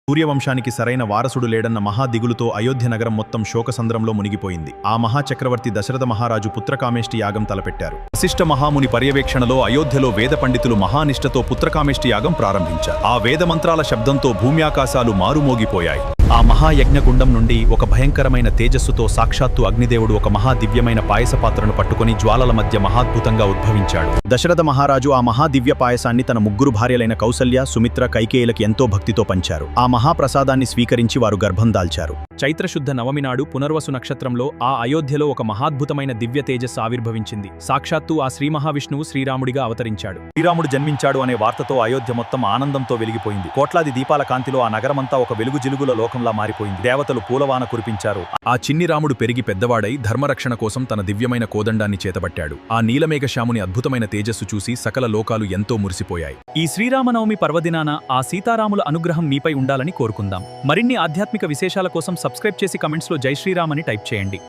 సూర్యవంశానికి సరైన వారసుడు లేడన్న మహాదిగులుతో అయోధ్య నగరం మొత్తం శోకసంద్రంలో మునిగిపోయింది. ఆ మహాచక్రవర్తి దశరథ మహారాజు పుత్రకామేష్టి యాగం తలపెట్టారు. వశిష్ఠ మహాముని పర్యవేక్షణలో అయోధ్యలో వేద పండితులు మహానిష్టతో పుత్రకామేష్టి యాగం ప్రారంభించారు. ఆ వేదమంత్రాల శబ్దంతో భూమ్యాకాశాలు మారుమోగిపోయాయి. ఆ మహాయజ్ఞగుండం నుండి ఒక భయంకరమైన తేజస్సుతో సాక్షాత్తు అగ్నిదేవుడు ఒక మహాదివ్యమైన పాయసపాత్రను పట్టుకుని జ్వాలల మధ్య మహాద్భుతంగా ఉద్భవించాడు. దశరథ మహారాజు ఆ మహాదివ్య పాయసాన్ని తన ముగ్గురు భార్యలైన కౌసల్య, సుమిత్ర, కైకేయులకి ఎంతో భక్తితో పంచారు. ఆ మహాప్రసాదాన్ని స్వీకరించి వారు గర్భం దాల్చారు. చైత్రశుద్ధ నవమి నాడు పునర్వసు నక్షత్రంలో ఆ అయోధ్యలో ఒక మహాద్భుతమైన దివ్య తేజస్సు ఆవిర్భవించింది. సాక్షాత్తు ఆ శ్రీ మహావిష్ణువు శ్రీరాముడిగా అవతరించాడు. శ్రీరాముడు జన్మించాడు అనే వార్తతో అయోధ్య మొత్తం ఆనందంతో వెలిగిపోయింది. కోట్లాది దీపాల కాంతిలో ఆ నగరమంతా ఒక వెలుగుజిలుగుల లోకంలా మారిపోయింది. దేవతలు పూలవాన కురిపించారు. ఆ చిన్ని రాముడు పెరిగి పెద్దవాడై ధర్మరక్షణ కోసం తన దివ్యమైన కోదండాన్ని చేతబట్టాడు. ఆ నీలమేఘశ్యాముని అద్భుతమైన తేజస్సు చూసి సకల లోకాలు ఎంతో మురిసిపోయాయి. ఈ శ్రీరామనవమి పర్వదినాన ఆ సీతారాముల అనుగ్రహం మీపై ఉండాలని కోరుకుందాం. మరిన్ని ఆధ్యాత్మిక విశేషాల కోసం సబ్స్క్రైబ్ చేసి కమెంట్స్లో జై శ్రీరామ్ అని టైప్ చేయండి.